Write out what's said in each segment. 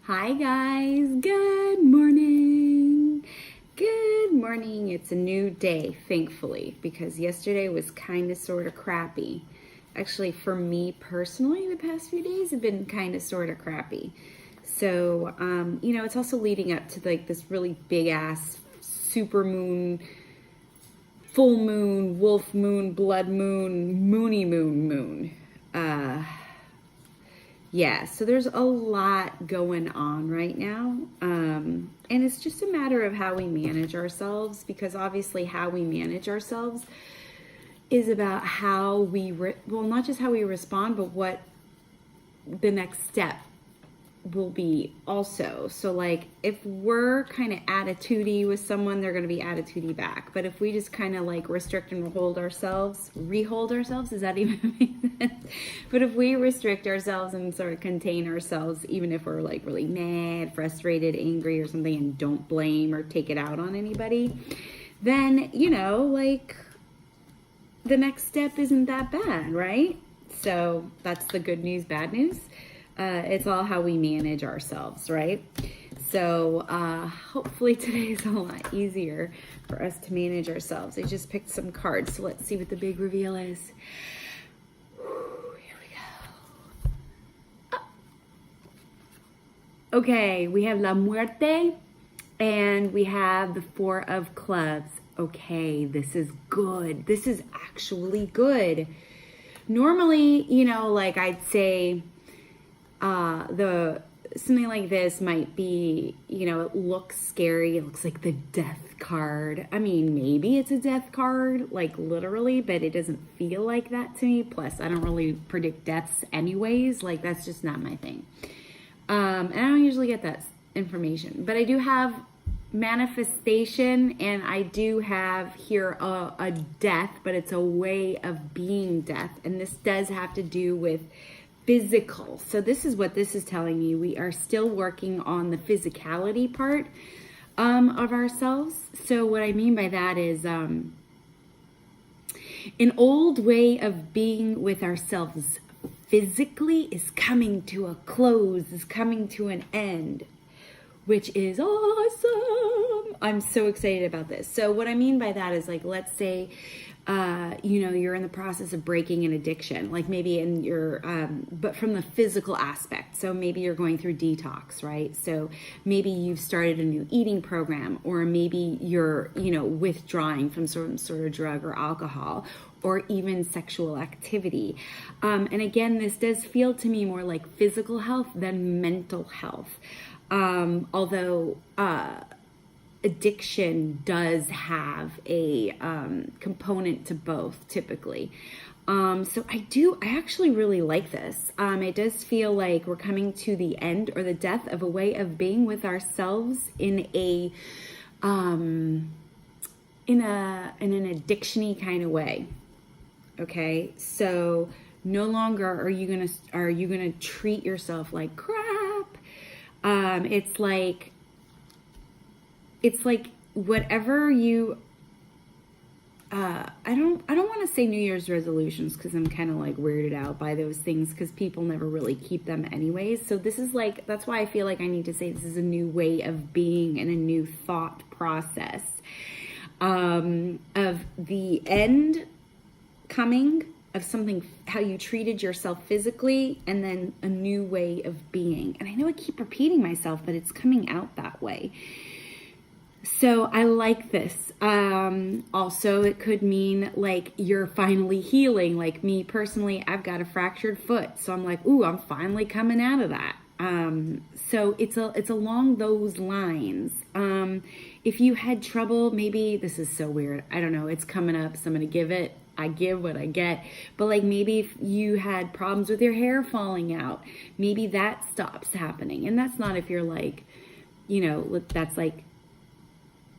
Hi guys, good morning. Good morning. It's a new day, thankfully, because yesterday was kind of sort of crappy. Actually, for me personally, the past few days have been kind of sort of crappy. So, it's also leading up to like this really big ass super moon, full moon, wolf moon, blood moon, moony moon. Yeah, so there's a lot going on right now. And it's just a matter of how we manage ourselves, because obviously how we manage ourselves is about how we, not just how we respond, but what the next step will be also. So like if we're kind of attitudey with someone, they're going to be attitudey back. But if we just kind of like restrict and rehold ourselves, does that even make sense? But if we restrict ourselves and sort of contain ourselves, even if we're like really mad, frustrated, angry or something, and don't blame or take it out on anybody, then, like the next step isn't that bad, right? So that's the good news, bad news. It's all how we manage ourselves, right? So hopefully today is a lot easier for us to manage ourselves. I just picked some cards, so let's see what the big reveal is. Here we go. Oh. Okay, we have La Muerte and we have the Four of Clubs. Okay, this is good. This is actually good. Normally, like I'd say, something like this might be, it looks scary. It looks like the death card. I mean, maybe it's a death card, like literally, but it doesn't feel like that to me. Plus, I don't really predict deaths anyways. Like, that's just not my thing. And I don't usually get that information, but I do have manifestation, and I do have here a death, but it's a way of being death. And this does have to do with physical. So this is what this is telling me. We are still working on the physicality part of ourselves. So what I mean by that is an old way of being with ourselves physically is coming to a close, is coming to an end, which is awesome. I'm so excited about this. So what I mean by that is, like, let's say you're in the process of breaking an addiction, like maybe in your, but from the physical aspect. So maybe you're going through detox, right? So maybe you've started a new eating program, or maybe you're, withdrawing from some sort of drug or alcohol, or even sexual activity. And again, this does feel to me more like physical health than mental health. Although, addiction does have a component to both typically. So I actually really like this. It does feel like we're coming to the end or the death of a way of being with ourselves in an addiction-y kind of way. Okay, so no longer are you gonna treat yourself like crap. It's like whatever you, I don't want to say New Year's resolutions, because I'm kind of like weirded out by those things, because people never really keep them anyways. So this is like, that's why I feel like I need to say this is a new way of being and a new thought process of the end coming of something, how you treated yourself physically, and then a new way of being. And I know I keep repeating myself, but it's coming out that way. So I like this. Also, it could mean like you're finally healing. Like me personally, I've got a fractured foot. So I'm like, ooh, I'm finally coming out of that. So it's along those lines. If you had trouble, maybe this is so weird. I don't know. It's coming up. So I'm going to give it. I give what I get. But like maybe if you had problems with your hair falling out, maybe that stops happening. And that's not if you're like, that's like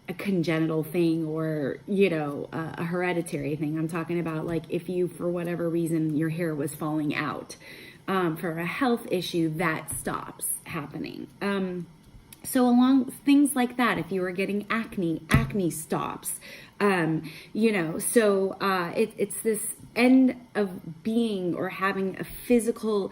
a congenital thing or, a hereditary thing. I'm talking about like if you, for whatever reason, your hair was falling out, for a health issue, that stops happening. So along things like that, if you were getting acne stops, it's this end of being or having a physical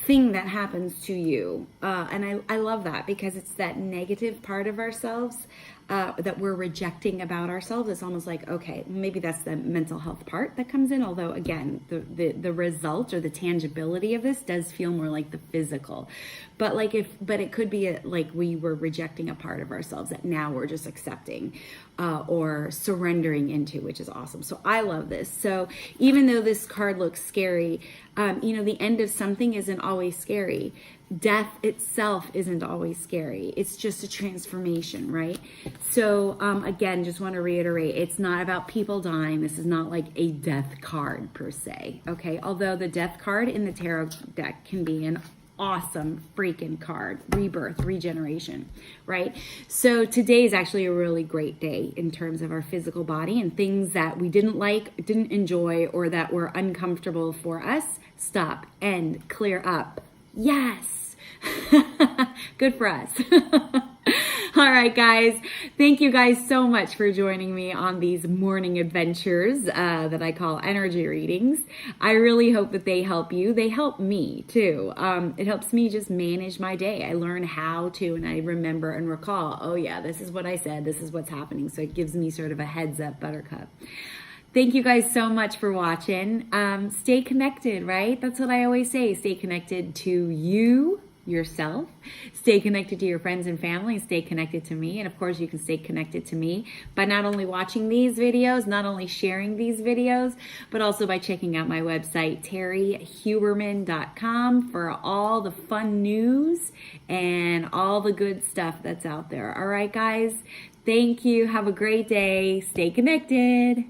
thing that happens to you. And I love that, because it's that negative part of ourselves that we're rejecting about ourselves. It's almost like, okay, maybe that's the mental health part that comes in. Although again, the result or the tangibility of this does feel more like the physical. But it could be like we were rejecting a part of ourselves that now we're just accepting or surrendering into, which is awesome. So I love this. So even though this card looks scary, the end of something isn't always scary. Death itself isn't always scary. It's just a transformation, right? So again, just want to reiterate, it's not about people dying. This is not like a death card per se, okay? Although the death card in the tarot deck can be an awesome freaking card. Rebirth, regeneration, right? So today is actually a really great day in terms of our physical body, and things that we didn't like, didn't enjoy, or that were uncomfortable for us. Stop, end, clear up. Yes. Good for us. All right, guys. Thank you guys so much for joining me on these morning adventures that I call energy readings. I really hope that they help you. They help me too. It helps me just manage my day. I learn how to, and I remember and recall, oh yeah, this is what I said. This is what's happening. So it gives me sort of a heads up, buttercup. Thank you guys so much for watching. Stay connected, right? That's what I always say. Stay connected to you, yourself, stay connected to your friends and family, stay connected to me. And of course, you can stay connected to me by not only watching these videos, not only sharing these videos, but also by checking out my website, terryhuberman.com, for all the fun news and all the good stuff that's out there. All right, guys, thank you. Have a great day. Stay connected.